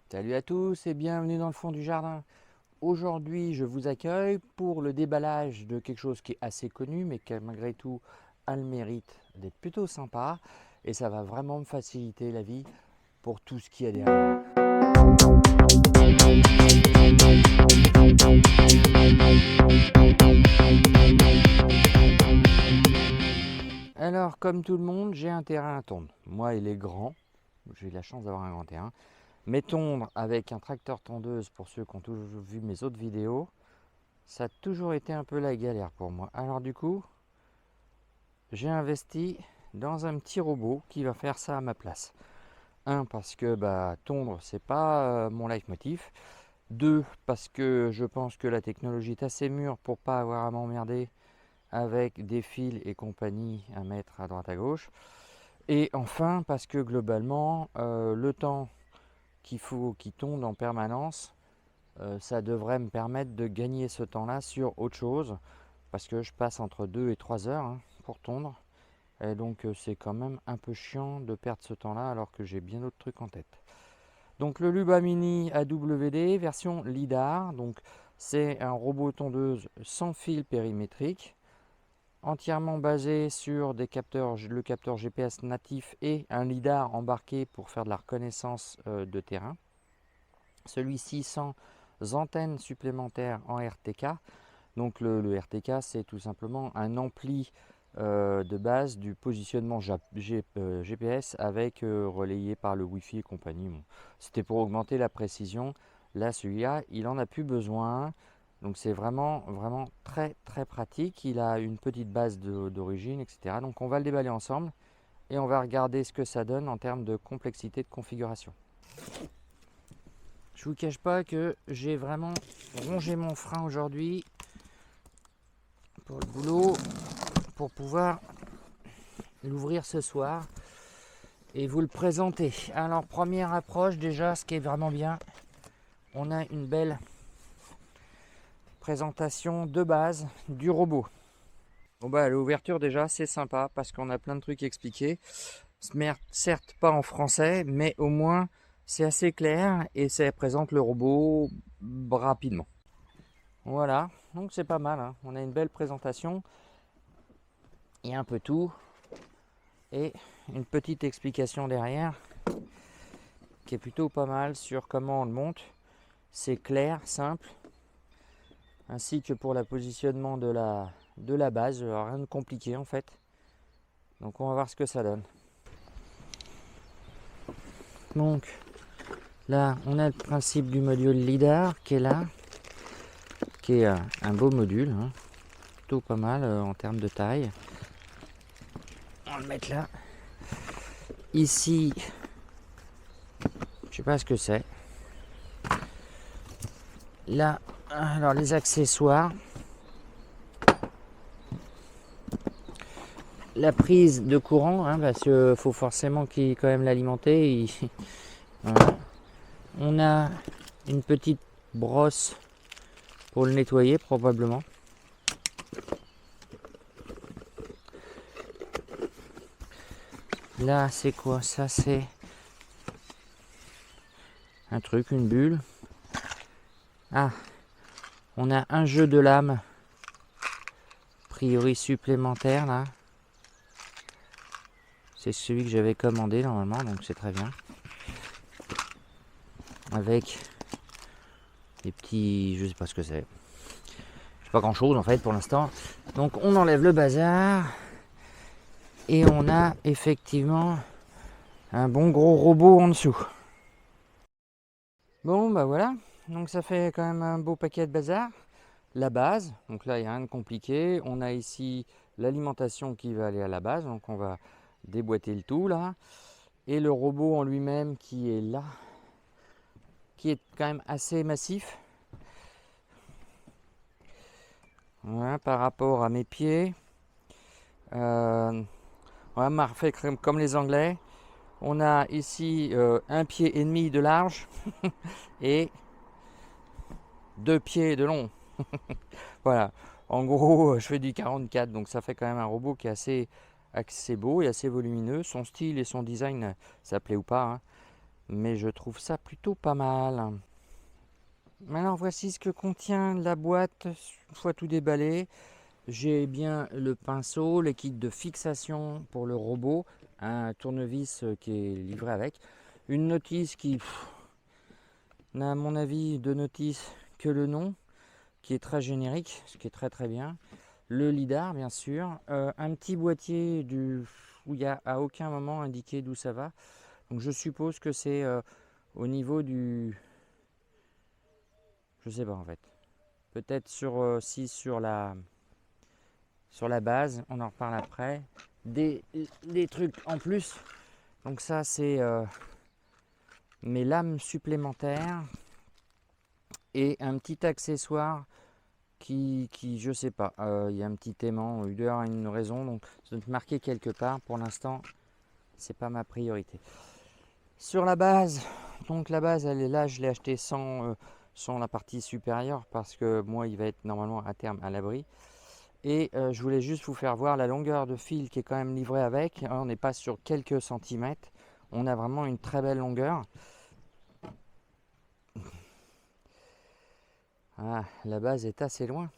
Salut à tous et bienvenue dans le fond du jardin. Aujourd'hui, je vous accueille pour le déballage de quelque chose qui est assez connu, mais qui malgré tout a le mérite d'être plutôt sympa. Et ça va vraiment me faciliter la vie pour tout ce qu'il y a derrière. Alors, comme tout le monde, j'ai un terrain à tondre. Moi, il est grand. J'ai eu la chance d'avoir un grand terrain. Mais tondre avec un tracteur tondeuse, pour ceux qui ont toujours vu mes autres vidéos, ça a toujours été un peu la galère pour moi. Alors du coup, j'ai investi dans un petit robot qui va faire ça à ma place. Un, parce que tondre, c'est pas mon leitmotiv. Deux, parce que je pense que la technologie est assez mûre pour pas avoir à m'emmerder avec des fils et compagnie à mettre à droite à gauche. Et enfin, parce que globalement, le temps qu'il faut qu'il tonde en permanence, ça devrait me permettre de gagner ce temps-là sur autre chose. Parce que je passe entre 2 et 3 heures pour tondre. Et donc c'est quand même un peu chiant de perdre ce temps-là alors que j'ai bien d'autres trucs en tête. Donc le Luba Mini AWD version LIDAR. Donc c'est un robot tondeuse sans fil périmétrique, entièrement basé sur le capteur GPS natif et un LIDAR embarqué pour faire de la reconnaissance de terrain. Celui-ci sans antenne supplémentaire en RTK. Donc le RTK, c'est tout simplement un ampli de base du positionnement GPS avec relayé par le Wi-Fi et compagnie. Bon, c'était pour augmenter la précision. Là, celui-là, il en a plus besoin. Donc c'est vraiment, vraiment très, très pratique. Il a une petite base d'origine, etc. Donc on va le déballer ensemble et on va regarder ce que ça donne en termes de complexité de configuration. Je vous cache pas que j'ai vraiment rongé mon frein aujourd'hui pour le boulot, pour pouvoir l'ouvrir ce soir et vous le présenter. Alors première approche, déjà ce qui est vraiment bien, on a une belle présentation de base du robot. Bon l'ouverture déjà c'est sympa parce qu'on a plein de trucs expliqués. Certes pas en français, mais au moins c'est assez clair et ça présente le robot rapidement. Voilà, donc c'est pas mal, on a une belle présentation. Il y a un peu tout et une petite explication derrière qui est plutôt pas mal sur comment on le monte. C'est clair, simple, ainsi que pour le positionnement de la base, rien de compliqué en fait. Donc on va voir ce que ça donne. Donc là on a le principe du module LIDAR qui est là, qui est un beau module, plutôt pas mal en termes de taille. On va le mettre là. Ici, je sais pas ce que c'est. Là, alors les accessoires. La prise de courant, parce qu'il faut forcément qu'il quand même l'alimenter. Voilà. On a une petite brosse pour le nettoyer probablement. Là c'est quoi? Ça c'est un truc, une bulle. Ah, on a un jeu de lames, a priori supplémentaire là. C'est celui que j'avais commandé normalement, donc c'est très bien. Avec des petits, je sais pas ce que c'est. C'est pas grand chose en fait pour l'instant. Donc on enlève le bazar. Et on a effectivement un bon gros robot en dessous. Bon voilà, donc ça fait quand même un beau paquet de bazar. La base, donc là il n'y a rien de compliqué. On a ici l'alimentation qui va aller à la base, donc on va déboîter le tout là. Et le robot en lui-même qui est là, qui est quand même assez massif. Voilà, par rapport à mes pieds. On va faire comme les Anglais. On a ici 1,5 pied de large et 2 pieds de long. Voilà. En gros, je fais du 44, donc ça fait quand même un robot qui est assez beau et assez volumineux. Son style et son design, ça plaît ou pas. mais je trouve ça plutôt pas mal. Alors voici ce que contient la boîte une fois tout déballé. J'ai bien le pinceau, les kits de fixation pour le robot, un tournevis qui est livré avec, une notice qui n'a à mon avis de notice que le nom, qui est très générique, ce qui est très très bien. Le lidar bien sûr, un petit boîtier où il n'y a à aucun moment indiqué d'où ça va. Donc je suppose que c'est au niveau du... Je sais pas en fait. Peut-être si sur la base, on en reparle après. Des trucs en plus. Donc ça c'est mes lames supplémentaires et un petit accessoire qui je sais pas, il y a un petit aimant, il doit y avoir une raison, donc ça doit être marqué quelque part. Pour l'instant, c'est pas ma priorité. Sur la base, donc la base elle est là, je l'ai acheté sans la partie supérieure parce que moi il va être normalement à terme à l'abri. Et je voulais juste vous faire voir la longueur de fil qui est quand même livrée avec. On n'est pas sur quelques centimètres, on a vraiment une très belle longueur. Ah, la base est assez loin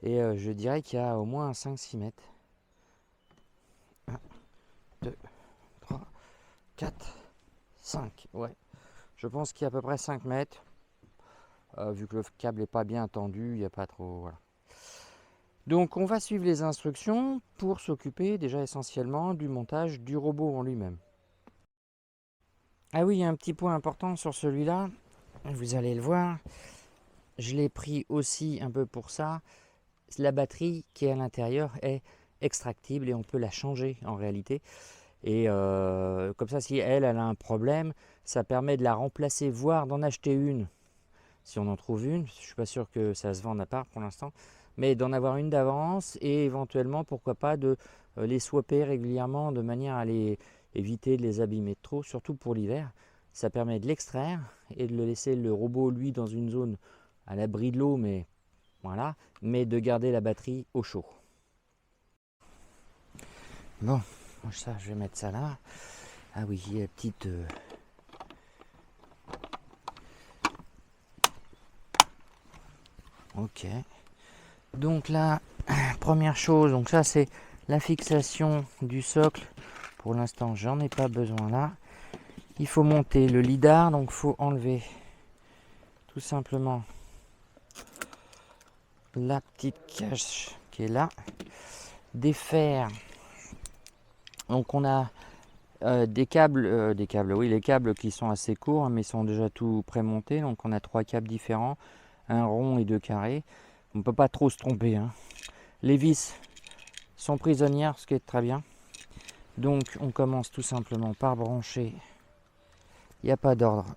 et je dirais qu'il y a au moins 5-6 mètres. 1, 2, 3, 4, 5. Ouais, je pense qu'il y a à peu près 5 mètres. Vu que le câble n'est pas bien tendu, il n'y a pas trop... Voilà. Donc on va suivre les instructions pour s'occuper déjà essentiellement du montage du robot en lui-même. Ah oui, il y a un petit point important sur celui-là, vous allez le voir. Je l'ai pris aussi un peu pour ça. La batterie qui est à l'intérieur est extractible et on peut la changer en réalité. Et comme ça, si elle a un problème, ça permet de la remplacer, voire d'en acheter une si on en trouve une. Je ne suis pas sûr que ça se vende à part pour l'instant, mais d'en avoir une d'avance et éventuellement, pourquoi pas, de les swapper régulièrement de manière à éviter de les abîmer trop, surtout pour l'hiver. Ça permet de l'extraire et de le laisser le robot, lui, dans une zone à l'abri de l'eau, mais voilà, mais de garder la batterie au chaud. Bon, ça, je vais mettre ça là. Ah oui, il y a la petite... Ok. Donc là, première chose, donc ça c'est la fixation du socle. Pour l'instant, j'en ai pas besoin là. Il faut monter le lidar, donc il faut enlever tout simplement la petite cache qui est là. Défaire. Donc on a des câbles, oui, les câbles qui sont assez courts, hein, mais ils sont déjà tout prémontés. Donc on a 3 câbles différents, un rond et 2 carrés. On ne peut pas trop se tromper, hein. Les vis sont prisonnières, ce qui est très bien. Donc on commence tout simplement par brancher. Il n'y a pas d'ordre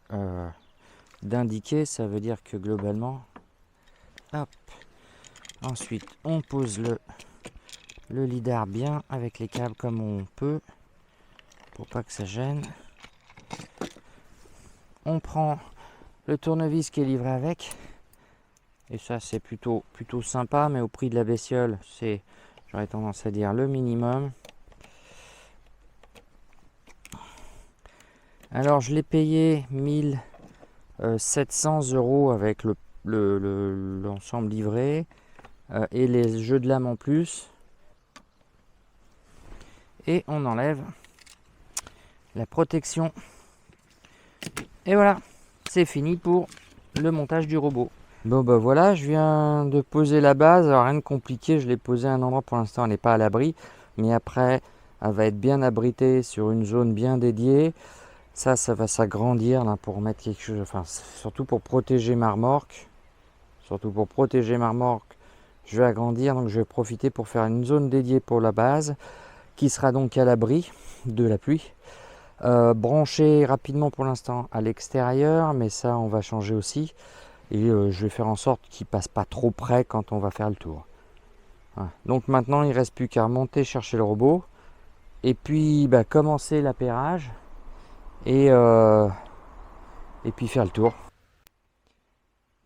d'indiquer, ça veut dire que globalement, hop. Ensuite on pose le lidar bien avec les câbles comme on peut, pour pas que ça gêne. On prend le tournevis qui est livré avec, et ça c'est plutôt sympa, mais au prix de la bestiole, c'est, j'aurais tendance à dire, le minimum. Alors je l'ai payé 1700 € avec l'ensemble livré et les jeux de lames en plus. Et on enlève la protection. Et voilà, c'est fini pour le montage du robot. Bon bah voilà, je viens de poser la base. Alors rien de compliqué, je l'ai posé à un endroit, pour l'instant elle n'est pas à l'abri. Mais après, elle va être bien abritée sur une zone bien dédiée. Ça va s'agrandir là pour mettre quelque chose, enfin surtout pour protéger ma remorque. Je vais agrandir, donc je vais profiter pour faire une zone dédiée pour la base, qui sera donc à l'abri de la pluie. Branché rapidement pour l'instant à l'extérieur, mais ça on va changer aussi. Et je vais faire en sorte qu'il passe pas trop près quand on va faire le tour. Voilà. Donc maintenant il ne reste plus qu'à remonter chercher le robot. Et puis commencer l'appairage. Et puis faire le tour.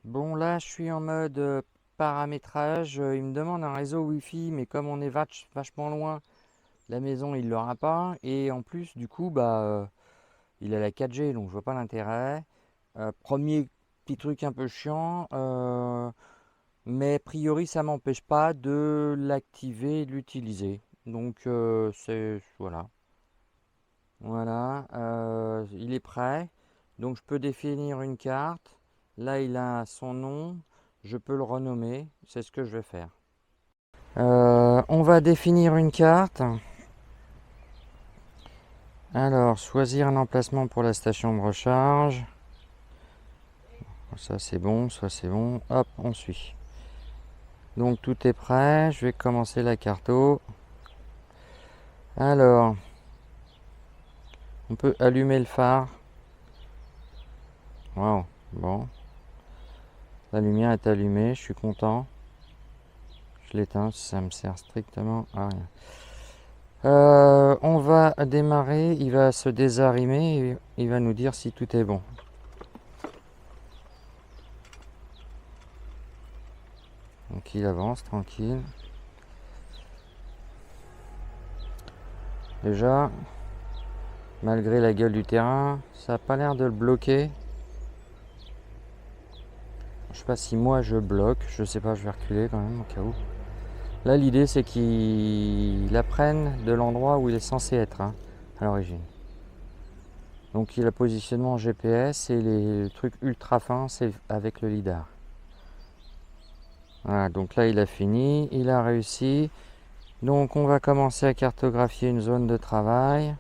Bon là je suis en mode paramétrage. Il me demande un réseau Wi-Fi, mais comme on est vachement loin, la maison il l'aura pas. Et en plus du coup il a la 4G, donc je vois pas l'intérêt. Premier petit truc un peu chiant, mais a priori ça m'empêche pas de l'activer et de l'utiliser. Donc c'est voilà. Voilà, il est prêt. Donc je peux définir une carte. Là il a son nom. Je peux le renommer. C'est ce que je vais faire. On va définir une carte. Alors, choisir un emplacement pour la station de recharge. Ça c'est bon, ça c'est bon. Hop, on suit. Donc tout est prêt. Je vais commencer la carto. Alors, on peut allumer le phare. Waouh, bon. La lumière est allumée, je suis content. Je l'éteins, ça me sert strictement à rien. On va démarrer, il va se désarimer et il va nous dire si tout est bon. Donc il avance tranquille. Déjà, malgré la gueule du terrain, ça n'a pas l'air de le bloquer. Je sais pas si moi je bloque, je sais pas, je vais reculer quand même au cas où. Là l'idée c'est qu'il apprenne de l'endroit où il est censé être hein, à l'origine. Donc il a positionnement GPS et les trucs ultra fins c'est avec le lidar. Voilà, donc là il a fini, il a réussi. Donc on va commencer à cartographier une zone de travail.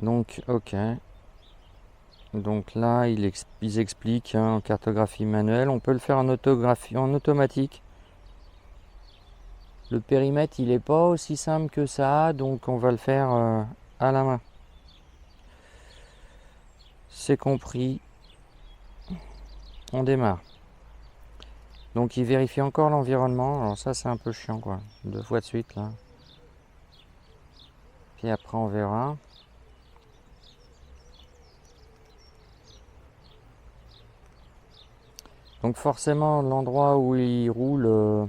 Donc ok. Donc là ils expliquent hein, en cartographie manuelle. On peut le faire en automatique. Le périmètre il n'est pas aussi simple que ça, donc on va le faire à la main. C'est compris. On démarre. Donc il vérifie encore l'environnement. Alors ça c'est un peu chiant quoi. 2 fois de suite là. Puis après on verra. Donc forcément l'endroit où il roule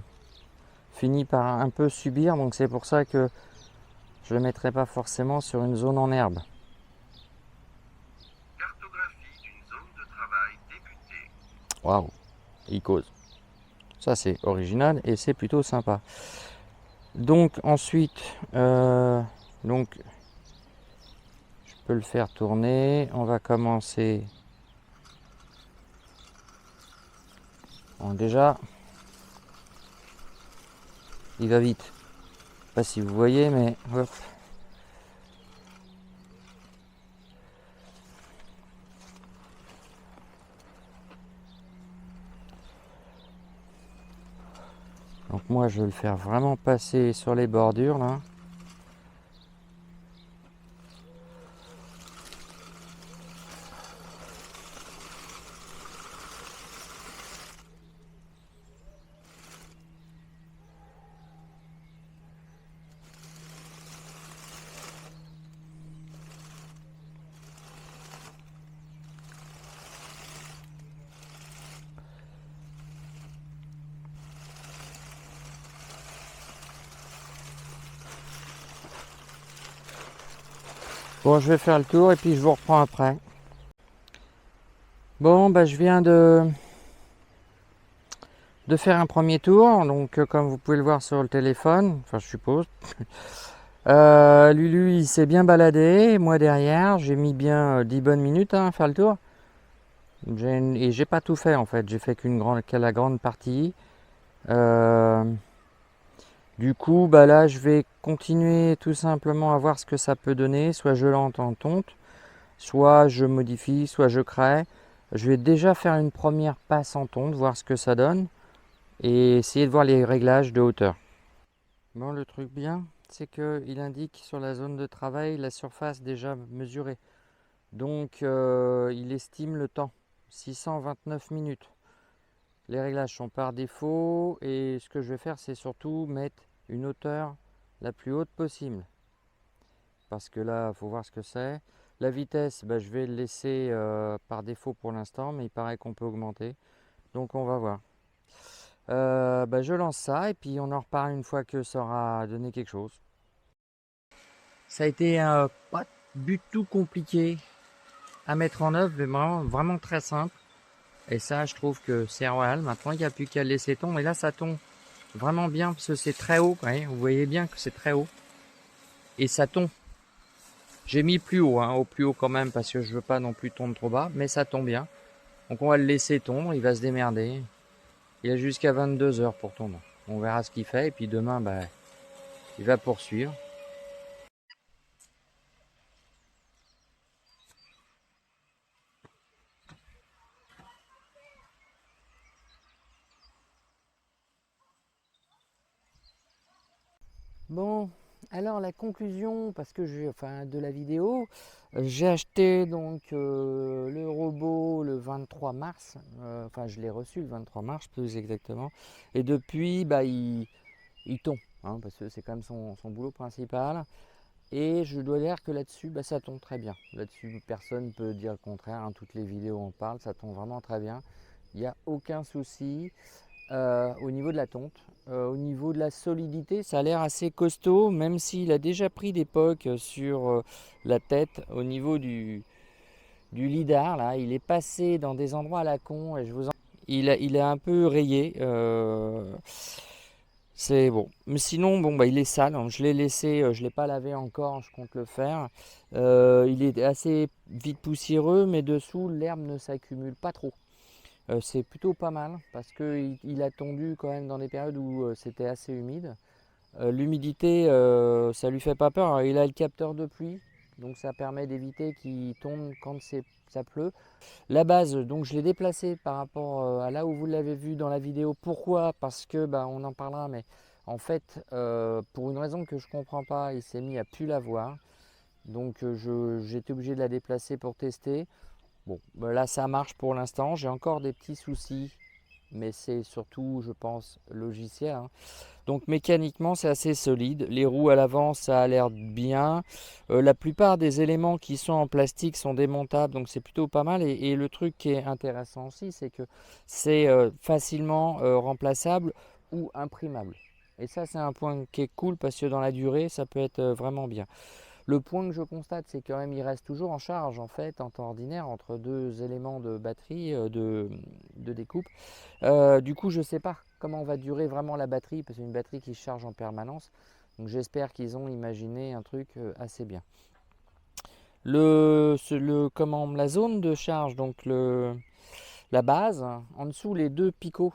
finit par un peu subir. Donc c'est pour ça que je ne le mettrai pas forcément sur une zone en herbe. Cartographie d'une zone de travail débutée. Waouh, il cause. Ça c'est original et c'est plutôt sympa. Donc ensuite, donc je peux le faire tourner. On va commencer. Bon, déjà, il va vite. Je sais pas si vous voyez, mais hop. Donc moi je vais le faire vraiment passer sur les bordures là. Bon, je vais faire le tour et puis je vous reprends après. Bon, bah je viens de faire un premier tour, donc comme vous pouvez le voir sur le téléphone, enfin je suppose. Lulu il s'est bien baladé, moi derrière, j'ai mis bien 10 bonnes minutes hein, à faire le tour. Et j'ai pas tout fait en fait, j'ai fait qu'à la grande partie. Du coup, bah là je vais continuer tout simplement à voir ce que ça peut donner, soit je l'entends tonte, soit je modifie, soit je crée. Je vais déjà faire une première passe en tonte, voir ce que ça donne. Et essayer de voir les réglages de hauteur. Bon, le truc bien, c'est qu'il indique sur la zone de travail la surface déjà mesurée. Donc, il estime le temps, 629 minutes. Les réglages sont par défaut et ce que je vais faire, c'est surtout mettre une hauteur la plus haute possible. Parce que là, il faut voir ce que c'est. La vitesse, bah, je vais le laisser par défaut pour l'instant, mais il paraît qu'on peut augmenter. Donc, on va voir. Je lance ça et puis on en reparle une fois que ça aura donné quelque chose. Ça a été pas du tout compliqué à mettre en œuvre, mais vraiment, vraiment très simple. Et ça, je trouve que c'est royal. Maintenant, il n'y a plus qu'à le laisser tomber. Et là, ça tombe vraiment bien parce que c'est très haut. Vous voyez bien que c'est très haut. Et ça tombe. J'ai mis plus haut, au plus haut quand même, parce que je veux pas non plus tomber trop bas. Mais ça tombe bien. Donc on va le laisser tomber. Il va se démerder. Il a jusqu'à 22 heures pour tomber. On verra ce qu'il fait. Et puis demain, il va poursuivre. Bon, alors la conclusion, parce que de la vidéo, j'ai acheté donc le robot le 23 mars, je l'ai reçu le 23 mars plus exactement, et depuis il tombe, parce que c'est quand même son boulot principal, et je dois dire que là-dessus ça tombe très bien, là-dessus personne ne peut dire le contraire, toutes les vidéos en parlent, ça tombe vraiment très bien, il n'y a aucun souci. Au niveau de la tonte. Au niveau de la solidité, ça a l'air assez costaud, même s'il a déjà pris des pocs sur la tête. Au niveau du lidar, là, il est passé dans des endroits à la con et il est un peu rayé. C'est bon. Mais sinon, il est sale, hein. Je l'ai laissé, je ne l'ai pas lavé encore, je compte le faire. Il est assez vite poussiéreux, mais dessous, l'herbe ne s'accumule pas trop. C'est plutôt pas mal parce qu'il a tondu quand même dans des périodes où c'était assez humide. L'humidité, ça lui fait pas peur. Alors, il a le capteur de pluie, donc ça permet d'éviter qu'il tombe quand ça pleut. La base, donc je l'ai déplacée par rapport à là où vous l'avez vu dans la vidéo. Pourquoi? Parce que on en parlera, mais en fait, pour une raison que je comprends pas, il s'est mis à plus la voir. Donc j'étais obligé de la déplacer pour tester. Bon, là ça marche pour l'instant. J'ai encore des petits soucis, mais c'est surtout, je pense, logiciel, hein. Donc mécaniquement, c'est assez solide. Les roues à l'avant, ça a l'air bien. La plupart des éléments qui sont en plastique sont démontables, donc c'est plutôt pas mal. Et le truc qui est intéressant aussi, c'est que c'est facilement remplaçable ou imprimable. Et ça, c'est un point qui est cool parce que dans la durée, ça peut être vraiment bien. Le point que je constate, c'est quand même il reste toujours en charge en fait en temps ordinaire entre deux éléments de batterie de découpe. Du coup, je ne sais pas comment va durer vraiment la batterie parce que c'est une batterie qui se charge en permanence. Donc j'espère qu'ils ont imaginé un truc assez bien. La zone de charge, donc la base, en dessous les deux picots,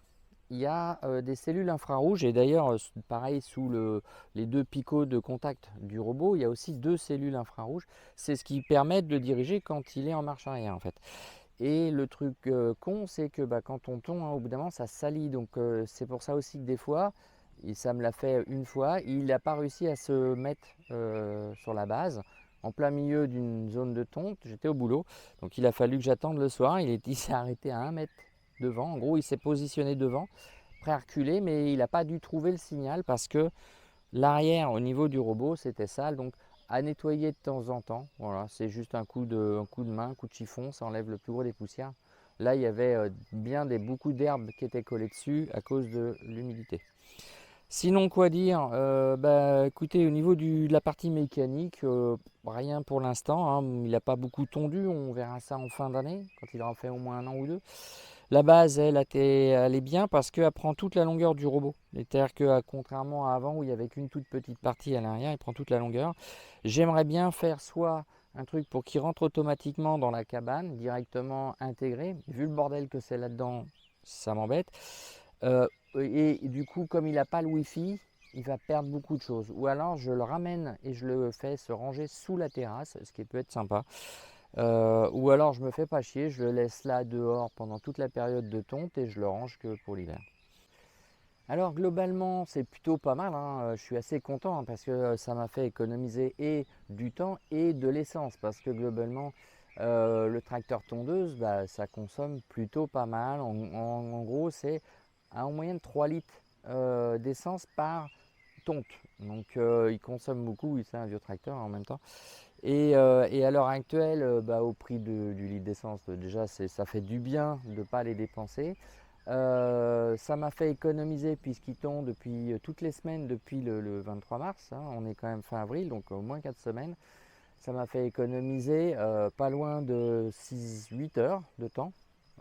il y a des cellules infrarouges et d'ailleurs pareil sous les deux picots de contact du robot, il y a aussi deux cellules infrarouges. C'est ce qui permet de le diriger quand il est en marche arrière en fait. Et le truc con, c'est que quand on tombe, au bout d'un moment ça salit, donc c'est pour ça aussi que des fois, et ça me l'a fait une fois, il n'a pas réussi à se mettre sur la base en plein milieu d'une zone de tonte. J'étais au boulot, donc il a fallu que j'attende le soir. Il s'est arrêté à 1 mètre devant. En gros, il s'est positionné devant, prêt à reculer, mais il n'a pas dû trouver le signal parce que l'arrière au niveau du robot c'était sale. Donc à nettoyer de temps en temps. Voilà, c'est juste un coup de main, un coup de chiffon, ça enlève le plus gros des poussières. Là, il y avait beaucoup d'herbes qui étaient collées dessus à cause de l'humidité. Sinon, quoi dire? Écoutez, au niveau de la partie mécanique, rien pour l'instant, hein. Il n'a pas beaucoup tondu, on verra ça en fin d'année, quand il aura fait au moins 1 an ou 2. La base, elle est bien parce qu'elle prend toute la longueur du robot. C'est-à-dire que contrairement à avant où il n'y avait qu'une toute petite partie à l'arrière, il prend toute la longueur. J'aimerais bien faire soit un truc pour qu'il rentre automatiquement dans la cabane, directement intégré. Vu le bordel que c'est là-dedans, ça m'embête. Et du coup, comme il n'a pas le Wi-Fi, il va perdre beaucoup de choses. Ou alors je le ramène et je le fais se ranger sous la terrasse, ce qui peut être sympa. Ou alors je me fais pas chier, je le laisse là dehors pendant toute la période de tonte et je le range que pour l'hiver. Alors globalement c'est plutôt pas mal, hein. Je suis assez content parce que ça m'a fait économiser et du temps et de l'essence parce que globalement le tracteur tondeuse ça consomme plutôt pas mal. En gros c'est en moyenne 3 litres d'essence par tonte. Donc il consomme beaucoup, c'est un vieux tracteur en même temps. Et à l'heure actuelle, au prix du litre d'essence, déjà ça fait du bien de ne pas les dépenser. Ça m'a fait économiser puisqu'il tombe depuis toutes les semaines depuis le 23 mars. Hein, on est quand même fin avril, donc au moins 4 semaines. Ça m'a fait économiser pas loin de 6-8 heures de temps,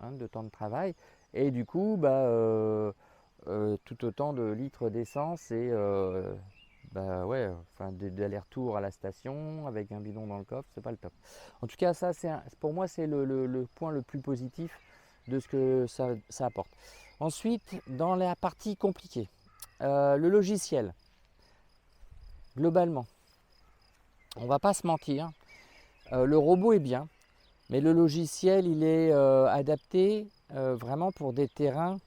hein, de temps de travail. Et du coup, tout autant de litres d'essence et ouais, enfin, d'aller-retour à la station avec un bidon dans le coffre, c'est pas le top. En tout cas, ça, pour moi, c'est le point le plus positif de ce que ça apporte. Ensuite, dans la partie compliquée, le logiciel, globalement, on va pas se mentir, le robot est bien, mais le logiciel, il est adapté vraiment pour des terrains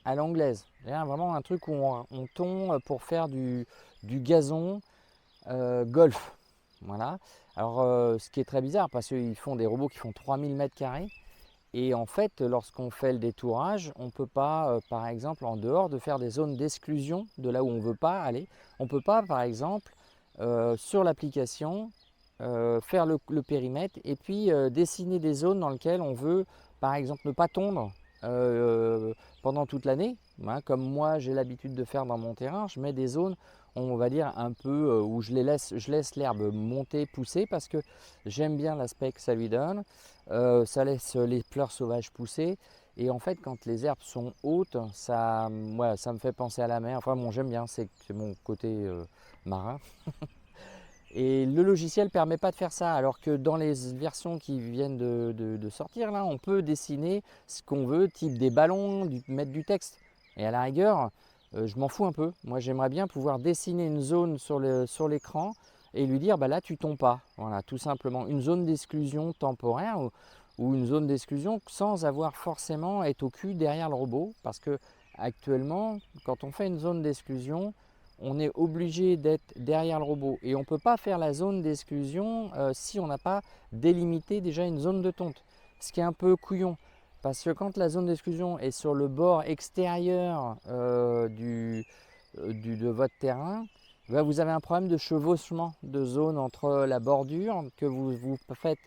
à l'anglaise. Vraiment un truc où on tombe pour faire du gazon golf. Voilà. Alors, ce qui est très bizarre parce qu'ils font des robots qui font 3000 mètres carrés. Et en fait, lorsqu'on fait le détourage, on ne peut pas, par exemple, en dehors de faire des zones d'exclusion de là où on ne veut pas aller, on ne peut pas, par exemple, sur l'application, faire le périmètre et puis dessiner des zones dans lesquelles on veut, par exemple, ne pas tondre pendant toute l'année. Hein, comme moi, j'ai l'habitude de faire dans mon terrain, je mets des zones, on va dire, un peu où je laisse l'herbe monter, pousser, parce que j'aime bien l'aspect que ça lui donne. Ça laisse les fleurs sauvages pousser. Et en fait, quand les herbes sont hautes, ça me fait penser à la mer. Enfin bon, j'aime bien, c'est mon côté marin. Et le logiciel ne permet pas de faire ça, alors que dans les versions qui viennent de sortir, là, on peut dessiner ce qu'on veut, type des ballons, mettre du texte. Et à la rigueur, je m'en fous un peu. Moi, j'aimerais bien pouvoir dessiner une zone sur l'écran et lui dire, bah là, tu tombes pas. Voilà, tout simplement. Une zone d'exclusion temporaire ou une zone d'exclusion sans avoir forcément à être au cul derrière le robot. Parce que actuellement, quand on fait une zone d'exclusion, on est obligé d'être derrière le robot et on ne peut pas faire la zone d'exclusion si on n'a pas délimité déjà une zone de tonte. Ce qui est un peu couillon parce que quand la zone d'exclusion est sur le bord extérieur de votre terrain, vous avez un problème de chevauchement de zone entre la bordure que vous faites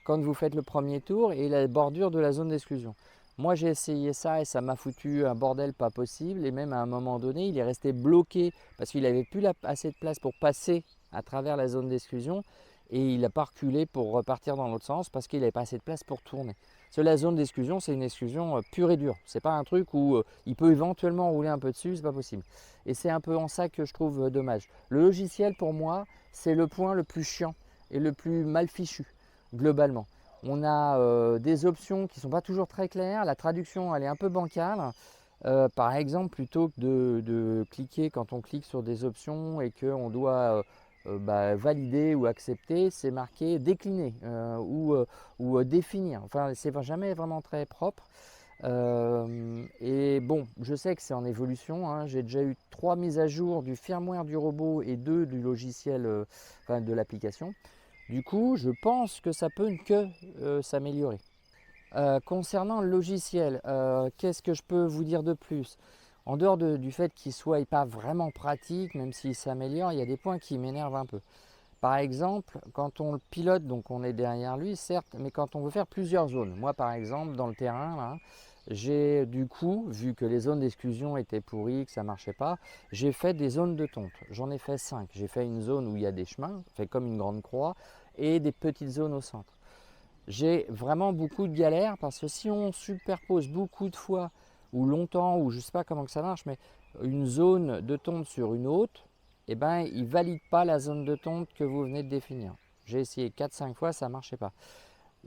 quand vous faites le premier tour et la bordure de la zone d'exclusion. Moi j'ai essayé ça et ça m'a foutu un bordel pas possible et même à un moment donné il est resté bloqué parce qu'il n'avait plus assez de place pour passer à travers la zone d'exclusion et il n'a pas reculé pour repartir dans l'autre sens parce qu'il n'avait pas assez de place pour tourner. Parce que la zone d'exclusion c'est une exclusion pure et dure, c'est pas un truc où il peut éventuellement rouler un peu dessus, c'est pas possible. Et c'est un peu en ça que je trouve dommage. Le logiciel pour moi c'est le point le plus chiant et le plus mal fichu globalement. On a des options qui ne sont pas toujours très claires, la traduction elle est un peu bancale. Par exemple, plutôt que de cliquer quand on clique sur des options et qu'on doit valider ou accepter, c'est marqué décliner ou définir. Enfin, c'est jamais vraiment très propre. Et bon, je sais que c'est en évolution. Hein. J'ai déjà eu 3 mises à jour du firmware du robot et 2 du logiciel, de l'application. Du coup, je pense que ça peut que s'améliorer. Concernant le logiciel, qu'est-ce que je peux vous dire de plus? En dehors du fait qu'il ne soit pas vraiment pratique, même s'il s'améliore, il y a des points qui m'énervent un peu. Par exemple, quand on le pilote, donc on est derrière lui, certes, mais quand on veut faire plusieurs zones. Moi, par exemple, dans le terrain, là, j'ai du coup, vu que les zones d'exclusion étaient pourries, que ça ne marchait pas, j'ai fait des zones de tonte. J'en ai fait 5. J'ai fait une zone où il y a des chemins, fait comme une grande croix, et des petites zones au centre. J'ai vraiment beaucoup de galères parce que si on superpose beaucoup de fois ou longtemps, ou je ne sais pas comment que ça marche, mais une zone de tonte sur une autre, eh ben, il ne valide pas la zone de tonte que vous venez de définir. J'ai essayé 4-5 fois, ça ne marchait pas.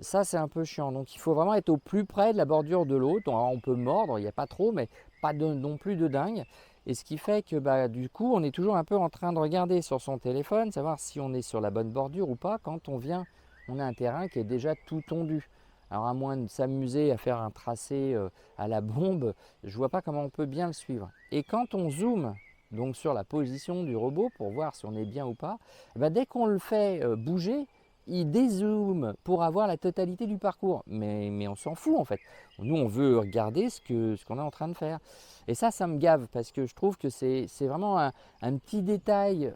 Ça, c'est un peu chiant. Donc, il faut vraiment être au plus près de la bordure de l'autre. On peut mordre, il n'y a pas trop, mais pas non plus de dingue. Et ce qui fait que du coup, on est toujours un peu en train de regarder sur son téléphone, savoir si on est sur la bonne bordure ou pas quand on a un terrain qui est déjà tout tondu. Alors, à moins de s'amuser à faire un tracé à la bombe, je ne vois pas comment on peut bien le suivre. Et quand on zoome donc sur la position du robot pour voir si on est bien ou pas, dès qu'on le fait bouger, il dézoome pour avoir la totalité du parcours. Mais on s'en fout en fait. Nous, on veut regarder ce qu'on est en train de faire. Et ça me gave parce que je trouve que c'est vraiment un petit détail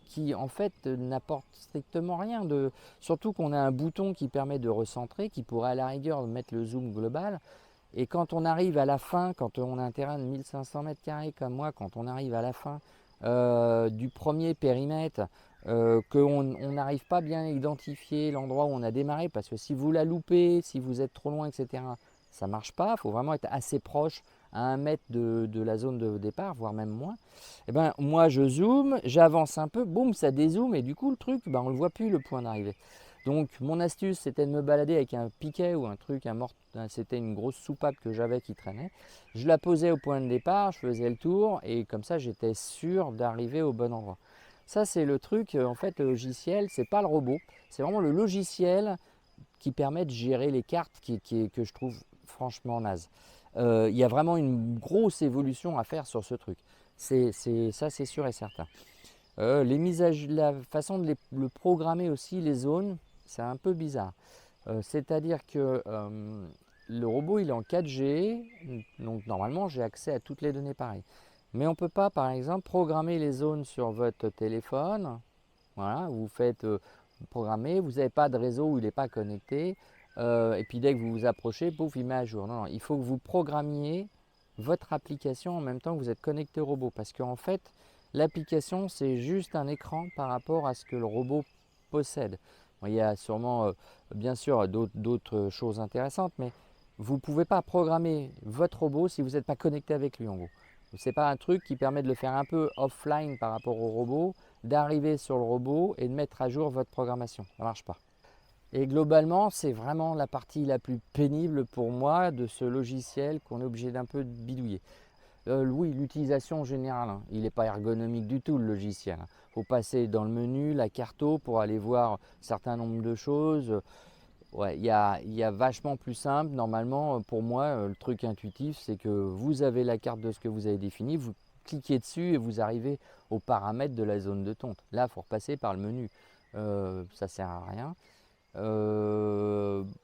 qui en fait n'apporte strictement rien. Surtout qu'on a un bouton qui permet de recentrer, qui pourrait à la rigueur mettre le zoom global. Et quand on arrive à la fin, quand on a un terrain de 1500 mètres carrés comme moi, quand on arrive à la fin du premier périmètre, qu'on n'arrive pas bien à identifier l'endroit où on a démarré, parce que si vous la loupez, si vous êtes trop loin, etc., ça ne marche pas. Il faut vraiment être assez proche, à 1 mètre de la zone de départ, voire même moins. Et ben, moi, je zoome, j'avance un peu, boum, ça dézoome, et du coup, le truc, ben, on ne le voit plus, le point d'arrivée. Donc, mon astuce, c'était de me balader avec un piquet ou un truc, c'était une grosse soupape que j'avais qui traînait. Je la posais au point de départ, je faisais le tour, et comme ça, j'étais sûr d'arriver au bon endroit. Ça, c'est le truc, en fait, le logiciel, c'est pas le robot, c'est vraiment le logiciel qui permet de gérer les cartes que je trouve franchement naze. Il y a vraiment une grosse évolution à faire sur ce truc. Ça, c'est sûr et certain. La façon de le programmer aussi, les zones, c'est un peu bizarre. C'est-à-dire que le robot, il est en 4G, donc normalement, j'ai accès à toutes les données pareilles. Mais on ne peut pas, par exemple, programmer les zones sur votre téléphone. Voilà, vous faites programmer, vous n'avez pas de réseau où il n'est pas connecté. Et puis dès que vous vous approchez, pouf, il met à jour. Non, non, il faut que vous programmiez votre application en même temps que vous êtes connecté au robot. Parce qu'en fait, l'application, c'est juste un écran par rapport à ce que le robot possède. Bon, il y a sûrement, bien sûr, d'autres choses intéressantes, mais vous ne pouvez pas programmer votre robot si vous n'êtes pas connecté avec lui en gros. Ce n'est pas un truc qui permet de le faire un peu offline par rapport au robot, d'arriver sur le robot et de mettre à jour votre programmation. Ça ne marche pas. Et globalement, c'est vraiment la partie la plus pénible pour moi de ce logiciel qu'on est obligé d'un peu de bidouiller. Oui, l'utilisation générale, hein, il n'est pas ergonomique du tout le logiciel. Il faut passer dans le menu, la carto pour aller voir un certain nombre de choses. Ouais, il y a vachement plus simple. Normalement, pour moi, le truc intuitif, c'est que vous avez la carte de ce que vous avez défini, vous cliquez dessus et vous arrivez aux paramètres de la zone de tonte. Là, il faut repasser par le menu. Ça ne sert à rien.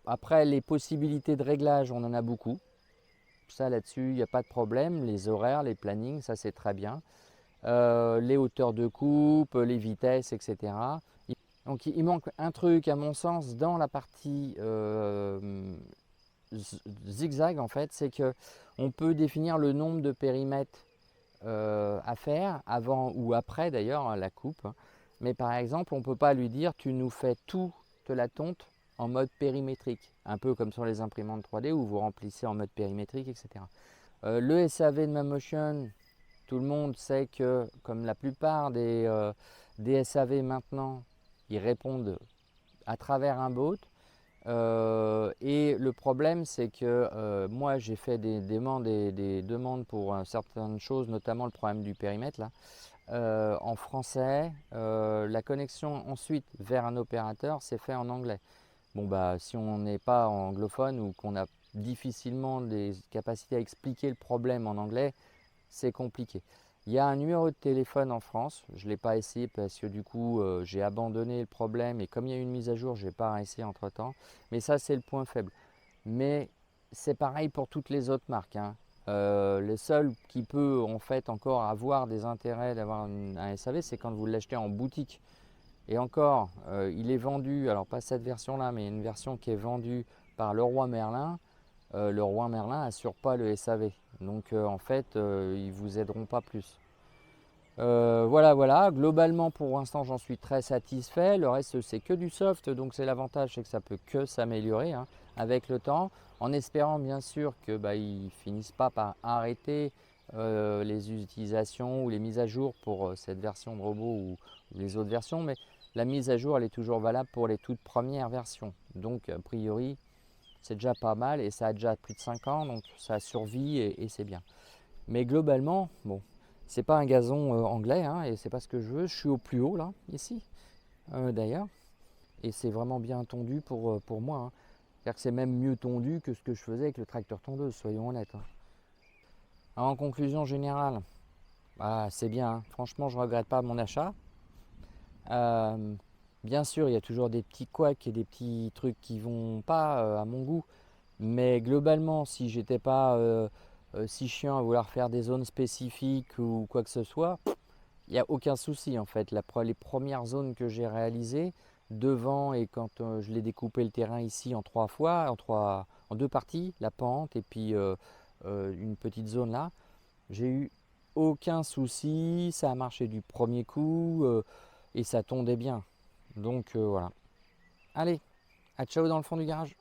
Après, les possibilités de réglage, on en a beaucoup. Ça, là-dessus, il n'y a pas de problème. Les horaires, les plannings, ça, c'est très bien. Les hauteurs de coupe, les vitesses, etc. Donc il manque un truc à mon sens dans la partie zigzag en fait, c'est que on peut définir le nombre de périmètres à faire avant ou après d'ailleurs la coupe. Mais par exemple, on ne peut pas lui dire tu nous fais toute la tonte en mode périmétrique, un peu comme sur les imprimantes 3D où vous remplissez en mode périmétrique, etc. Le SAV de MaMotion, tout le monde sait que comme la plupart des SAV maintenant, ils répondent à travers un bot. Et le problème, c'est que moi, j'ai fait des demandes pour certaines choses, notamment le problème du périmètre, là, en français. La connexion ensuite vers un opérateur, c'est fait en anglais. Bon, bah, si on n'est pas anglophone ou qu'on a difficilement des capacités à expliquer le problème en anglais, c'est compliqué. Il y a un numéro de téléphone en France, je ne l'ai pas essayé parce que du coup j'ai abandonné le problème et comme il y a eu une mise à jour, je n'ai pas essayé entre temps. Mais ça c'est le point faible. Mais c'est pareil pour toutes les autres marques, hein. Le seul qui peut en fait encore avoir des intérêts d'avoir un SAV, c'est quand vous l'achetez en boutique. Et encore, il est vendu, alors pas cette version là, mais une version qui est vendue par Leroy Merlin. Leroy Merlin n'assure pas le SAV. Donc en fait, ils ne vous aideront pas plus. Voilà. Globalement, pour l'instant, j'en suis très satisfait. Le reste, c'est que du soft. Donc c'est l'avantage, c'est que ça peut que s'améliorer hein, avec le temps. En espérant bien sûr qu'ils ne finissent pas par arrêter les utilisations ou les mises à jour pour cette version de robot ou les autres versions. Mais la mise à jour, elle est toujours valable pour les toutes premières versions. Donc a priori, c'est déjà pas mal et ça a déjà plus de 5 ans, donc ça survit et c'est bien. Mais globalement, bon, c'est pas un gazon anglais hein, et c'est pas ce que je veux. Je suis au plus haut là, ici, d'ailleurs, et c'est vraiment bien tondu pour moi. Hein. C'est-à-dire que c'est même mieux tondu que ce que je faisais avec le tracteur tondeuse, soyons honnêtes. Hein. Alors, en conclusion générale, c'est bien. Hein. Franchement, je regrette pas mon achat. Bien sûr, il y a toujours des petits couacs et des petits trucs qui vont pas à mon goût. Mais globalement, si j'étais pas si chiant à vouloir faire des zones spécifiques ou quoi que ce soit, il n'y a aucun souci en fait. Les premières zones que j'ai réalisées devant et quand je l'ai découpé le terrain ici en 3 fois, en deux parties, la pente et puis une petite zone là. J'ai eu aucun souci, ça a marché du premier coup et ça tondait bien. Donc voilà. Allez, à ciao dans le fond du garage.